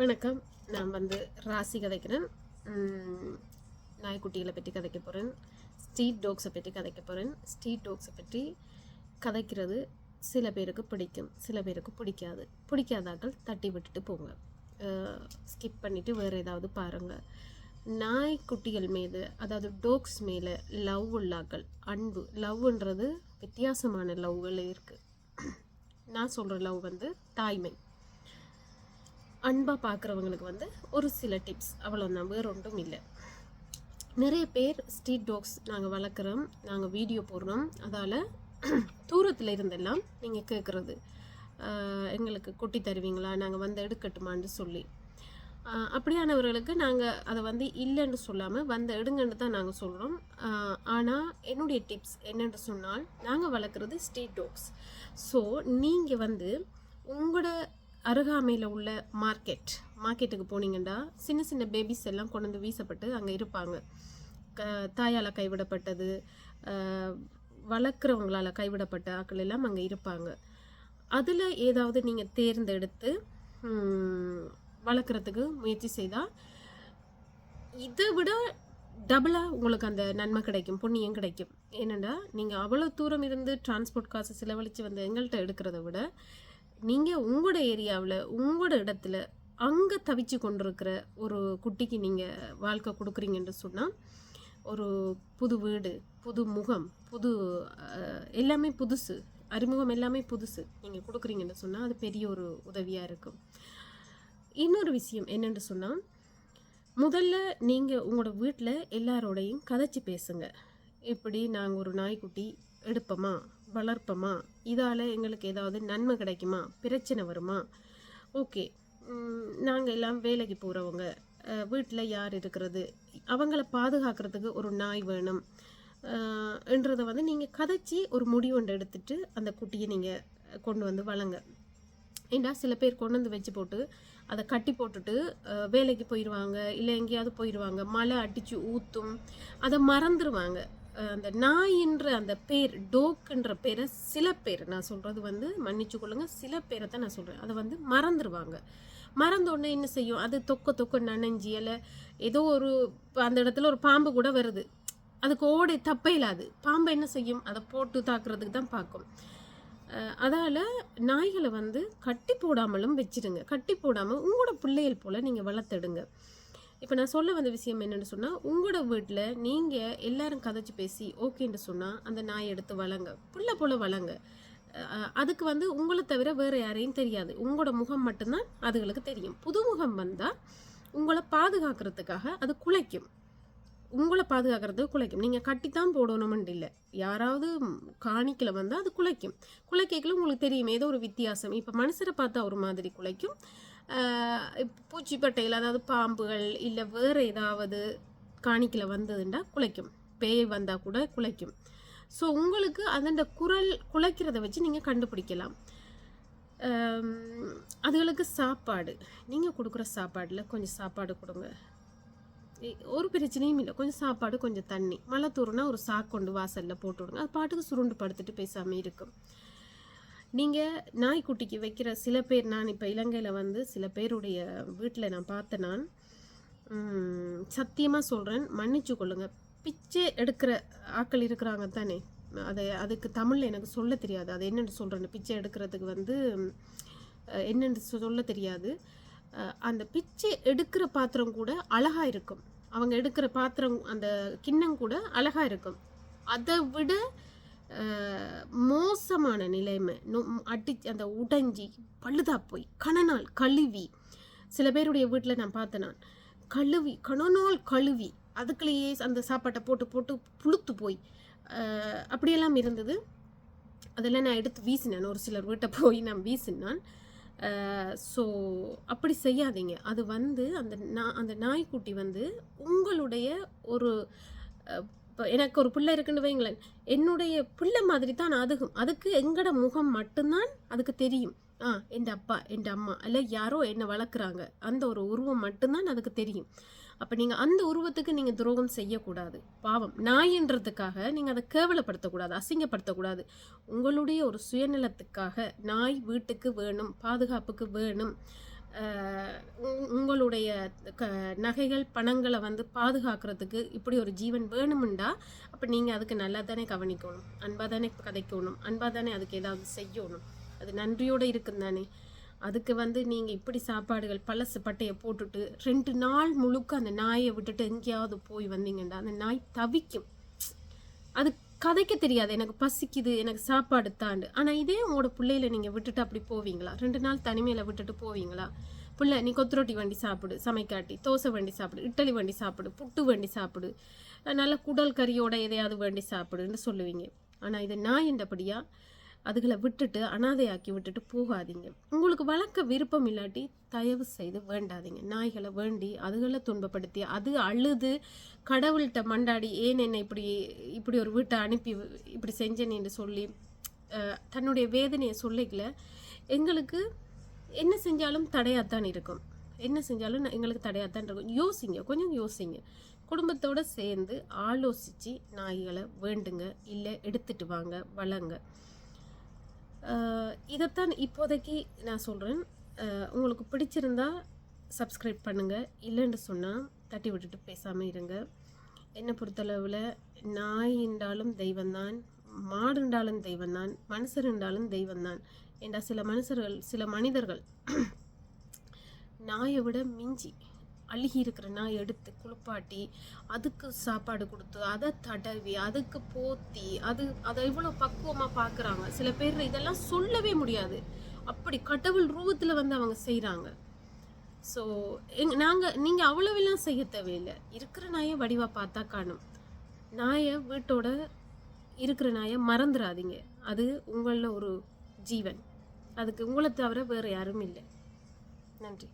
வணக்கம். நான் ராசி கதைக்கிறேன். நாய்க்குட்டிகளை பற்றி கதைக்க போகிறேன். ஸ்ட்ரீட் டாக்ஸை பற்றி கதைக்க போகிறேன். ஸ்ட்ரீட் டாக்ஸை பற்றி கதைக்கிறது சில பேருக்கு பிடிக்கும், சில பேருக்கு பிடிக்காது. பிடிக்காதாக்கள் தட்டி விட்டுட்டு போங்க, ஸ்கிப் பண்ணிவிட்டு வேறு ஏதாவது பாருங்கள். நாய்க்குட்டிகள் மீது, அதாவது டாக்ஸ் மேலே லவ் உள்ளாக்கள், அன்பு, லவ்ன்றது வித்தியாசமான லவ்கள் இருக்குது. நான் சொல்கிற லவ் தாய்மை. அன்பாக பார்க்குறவங்களுக்கு ஒரு சில டிப்ஸ், அவ்வளோதான், வேறு ஒன்றும் இல்லை. நிறைய பேர் ஸ்ட்ரீட் டாக்ஸ் நாங்கள் வளர்க்குறோம், நாங்கள் வீடியோ போடுறோம், அதால் தூரத்தில் இருந்தெல்லாம் நீங்கள் கேட்குறது, எங்களுக்கு கொட்டி தருவீங்களா, நாங்கள் எடுக்கட்டுமான்னு சொல்லி. அப்படியானவர்களுக்கு நாங்கள் அதை இல்லைன்னு சொல்லாமல் எடுங்கன்னு தான் நாங்கள் சொல்கிறோம். ஆனால் என்னுடைய டிப்ஸ் என்னென்னு சொன்னால், நாங்கள் வளர்க்குறது ஸ்ட்ரீட் டாக்ஸ். ஸோ நீங்கள் உங்களோட அருகாமையில் உள்ள மார்க்கெட்டுக்கு போனீங்கன்னா சின்ன சின்ன பேபிஸ் எல்லாம் கொண்டு வந்து வீசப்பட்டு அங்கே இருப்பாங்க. தாயால் கைவிடப்பட்டது, வளர்க்குறவங்களால் கைவிடப்பட்ட ஆட்கள் எல்லாம் அங்கே இருப்பாங்க. அதில் ஏதாவது நீங்கள் தேர்ந்தெடுத்து வளர்க்குறதுக்கு முயற்சி செய்தால் இதை விட டபுளாக உங்களுக்கு அந்த நன்மை கிடைக்கும், புண்ணியம் கிடைக்கும். ஏனெண்டா நீங்கள் அவ்வளோ தூரம் இருந்து டிரான்ஸ்போர்ட் காசு செலவழித்து எங்கள்கிட்ட எடுக்கிறத விட நீங்கள் உங்களோட ஏரியாவில், உங்களோட இடத்துல அங்கே தவிச்சு கொண்டிருக்கிற ஒரு குட்டிக்கு நீங்கள் வாழ்க்கை கொடுக்குறீங்கன்னு சொன்னால், ஒரு புது வீடு, புது முகம், எல்லாமே புதுசு, அறிமுகம் எல்லாமே புதுசு நீங்கள் கொடுக்குறீங்கன்னு சொன்னால் அது பெரிய ஒரு உதவியாக இருக்கும். இன்னொரு விஷயம் என்னென்னு சொன்னால், முதல்ல நீங்கள் உங்களோட வீட்டில் எல்லாரோடையும் கதைச்சி பேசுங்க. இப்படி நாங்கள் ஒரு நாய்க்குட்டி எடுப்போமா, வளர்ப்போமா, இதால் எங்களுக்கு ஏதாவது நன்மை கிடைக்குமா, பிரச்சனை வருமா, ஓகே, நாங்கள் எல்லாம் வேலைக்கு போகிறவங்க, வீட்டில் யார் இருக்கிறது, அவங்கள பாதுகாக்கிறதுக்கு ஒரு நாய் வேணும் என்றதை நீங்கள் கதைச்சி ஒரு முடிவு ஒன்று எடுத்துட்டு அந்த குட்டியை நீங்கள் கொண்டு வளங்க. ஏண்டா சில பேர் கொண்டு வச்சு போட்டு அதை கட்டி போட்டுட்டு வேலைக்கு போயிடுவாங்க, இல்லை எங்கேயாவது போயிடுவாங்க, மழை அடித்து ஊற்றும், அதை மறந்துடுவாங்க. அந்த நாயின்ற அந்த பேர், டோக்குன்ற பேரை சில பேர், நான் சொல்கிறது மன்னிச்சு கொள்ளுங்க, சில பேரை தான் நான் சொல்கிறேன், அதை மறந்துடுவாங்க. மறந்தோடனே என்ன செய்யும், அது தொக்க நனைஞ்சி, இல்லை ஏதோ அந்த இடத்துல ஒரு பாம்பு கூட வருது, அதுக்கு ஓடை தப்பையில்லாது, பாம்பை என்ன செய்யும், அதை போட்டு தாக்குறதுக்கு தான் பார்க்கும். அதால் நாய்களை கட்டி போடாமலும் வச்சிடுங்க. கட்டி போடாமல் உங்களோட பிள்ளைகள் போல் நீங்கள் வளர்த்துடுங்க. இப்போ நான் சொல்ல வந்த விஷயம் என்னென்னு சொன்னால், உங்களோட வீட்டில் நீங்கள் எல்லாரும் கதைச்சி பேசி ஓகேன்னு சொன்னால் அந்த நாயை எடுத்து வளங்க, புள்ள போல் வளங்க. அதுக்கு உங்களை தவிர வேறு யாரையும் தெரியாது, உங்களோட முகம் மட்டும்தான் அதுகளுக்கு தெரியும். புது முகம் வந்தால் உங்களை பாதுகாக்கிறதுக்காக அது குலைக்கும், உங்களை பாதுகாக்கிறதுக்கு குலைக்கும். நீங்கள் கட்டித்தான் போடணுமென்று இல்லை, யாராவது காணிக்கில் வந்தால் அது குலைக்கும். குலைக்கல உங்களுக்கு தெரியும் ஏதோ ஒரு வித்தியாசம். இப்போ மனுஷரை பார்த்தா ஒரு மாதிரி குலைக்கும், பூச்சிப்பட்டையில், அதாவது பாம்புகள் இல்லை வேறு ஏதாவது காணிக்கில் வந்ததுண்டா குலைக்கும், பேய் வந்தால் கூட குலைக்கும். ஸோ உங்களுக்கு அதோட குலைக்கிறத வச்சு நீங்கள் கண்டுபிடிக்கலாம். அதுகளுக்கு சாப்பாடு, நீங்கள் கொடுக்குற சாப்பாடில் கொஞ்சம் சாப்பாடு கொடுங்க, ஒரு பிரச்சனையும் இல்லை. கொஞ்சம் சாப்பாடு, கொஞ்சம் தண்ணி, மழை தூருனா ஒரு சாக்கு கொண்டு வாசலில் போட்டு விடுங்க, அது பாட்டுக்கு சுருண்டு படுத்துட்டு பேசாமல் இருக்கும். நீங்கள் நாய்க்குட்டிக்கு வைக்கிற சில பேர், நான் இப்போ இலங்கையில் சில பேருடைய வீட்டில் நான் பார்த்தேன், நான் சத்தியமாக சொல்கிறேன், மன்னிச்சு கொள்ளுங்க, பிச்சை எடுக்கிற ஆட்கள் இருக்கிறாங்க தானே, அதுக்கு தமிழில் எனக்கு சொல்ல தெரியாது, அது என்னென்னு சொல்கிறேன்னு, பிச்சை எடுக்கிறதுக்கு என்னென்னு சொல்ல தெரியாது. அந்த பிச்சை எடுக்கிற பாத்திரம் கூட அழகாக இருக்கும், அவங்க எடுக்கிற பாத்திரம், அந்த கிண்ணம் கூட அழகாக இருக்கும். அதை விட மோசமான நிலைமை, அந்த உடைஞ்சி பழுதா போய் கணநாள் கழுவி, சில பேருடைய வீட்டில் நான் பார்த்தேன், நான் கணநாள் கழுவி அதுக்குள்ளேயே அந்த சாப்பாட்டை போட்டு போட்டு புழுத்து போய் அப்படியெல்லாம் இருந்தது. அதெல்லாம் நான் எடுத்து வீசினேன், ஒரு சிலர் வீட்டை போய் நான் வீசினான். ஸோ அப்படி செய்யாதீங்க. அது அந்த நாய்க்குட்டி உங்களுடைய ஒரு, இப்போ எனக்கு ஒரு பிள்ளை இருக்குன்னு வைங்களேன், என்னுடைய பிள்ளை மாதிரி தான் அதுக்கு எங்கட முகம் மட்டும்தான் அதுக்கு தெரியும். என் அப்பா, என் அம்மா, இல்லை யாரோ என்னை வளர்க்குறாங்க, அந்த ஒரு உருவம் மட்டும்தான் அதுக்கு தெரியும். அப்போ நீங்கள் அந்த உருவத்துக்கு நீங்கள் துரோகம் செய்யக்கூடாது. பாவம், நாயின்றதுக்காக நீங்கள் அதை கேவலப்படுத்தக்கூடாது, அசிங்கப்படுத்தக்கூடாது. உங்களுடைய ஒரு சுயநலத்துக்காக நாய் வீட்டுக்கு வேணும், பாதுகாப்புக்கு வேணும், உங்களுடைய நகைகள் பணங்களை வந்து பாதுகாக்கிறதுக்கு இப்படி ஒரு ஜீவன் வேணுமுண்டா அப்போ நீங்கள் அதுக்கு நல்லா தானே கவனிக்கணும், அன்பாக தானே கதைக்கணும், அன்பாக தானே அதுக்கு ஏதாவது செய்யணும். அது நன்றியோடு இருக்கும் தானே. அதுக்கு வந்து நீங்கள் இப்படி சாப்பாடுகள் பழசு பட்டையை போட்டுட்டு 2 நாள் முழுக்க அந்த நாயை விட்டுட்டு எங்கேயாவது போய் வந்தீங்கன்னா அந்த நாய் தவிக்கும். அது கதைக்க தெரியாது, எனக்கு பசிக்குது, எனக்கு சாப்பாடு தாண்டு. ஆனால் இதே உங்களோட பிள்ளையில நீங்கள் விட்டுட்டு அப்படி போவீங்களா? 2 நாள் தனிமையில் விட்டுட்டு போவீங்களா? பிள்ளை நீ கொத்துரொட்டி வண்டி சாப்பிடு, சமைக்காட்டி தோசை வண்டி சாப்பிடு, இட்லி வண்டி சாப்பிடு, புட்டு வண்டி சாப்பிடு, நல்ல குடல் கறியோட எதையாவது வண்டி சாப்பிடுன்னு சொல்லுவீங்க. ஆனால் இது நாய் என்றபடியா அதுகளை விட்டுட்டு அனாதையாக்கி விட்டுட்டு போகாதீங்க. உங்களுக்கு வளர்க்க விருப்பம் இல்லாட்டி தயவு செய்து வேண்டாதீங்க. நாய்களை வேண்டி அதுகளை துன்பப்படுத்தி அது அழுது கடவுள்கிட்ட மண்டாடி ஏன் என்னை இப்படி ஒரு வீட்டை அனுப்பி இப்படி செஞ்சேன்னு சொல்லி தன்னுடைய வேதனையை சொல்லிக்கல. எங்களுக்கு என்ன செஞ்சாலும் தடையாத்தான் இருக்கும், என்ன செஞ்சாலும் எங்களுக்கு தடையாத்தான் இருக்கும். யோசிங்க, கொஞ்சம் யோசிங்க. குடும்பத்தோடு சேர்ந்து ஆலோசித்து நாய்களை வேண்டுங்க, இல்லை எடுத்துட்டு வாங்க, வளங்க. இதைத்தான் இப்போதைக்கு நான் சொல்கிறேன். உங்களுக்கு பிடிச்சிருந்தா சப்ஸ்கிரைப் பண்ணுங்கள், இல்லைன்னு சொன்னால் தட்டி விட்டுட்டு பேசாமல் இருங்க. என்னை பொறுத்தளவில் நாய் என்றாலும் தெய்வந்தான், மாடு என்றாலும் தெய்வந்தான், மனுஷர் என்றாலும் தெய்வந்தான். ஏண்டா சில மனிதர்கள் நாயை விட மிஞ்சி அழுகி இருக்கிற நாய் எடுத்து குளிப்பாட்டி அதுக்கு சாப்பாடு கொடுத்து அதை தடவி அதுக்கு போத்தி அதை இவ்வளோ பக்குவமாக பார்க்குறாங்க. சில பேர் இதெல்லாம் சொல்லவே முடியாது, அப்படி கடவுள் ரூபத்தில் வந்து அவங்க செய்கிறாங்க. ஸோ நீங்கள் அவ்வளவெல்லாம் செய்ய தேவையில்லை. இருக்கிற நாயை வடிவாக பார்த்தா காணும். நாயை வீட்டோட இருக்கிற நாயை மறந்துடாதீங்க. அது உங்களில் ஒரு ஜீவன், அதுக்கு உங்களை தவிர வேறு யாரும் இல்லை. நன்றி.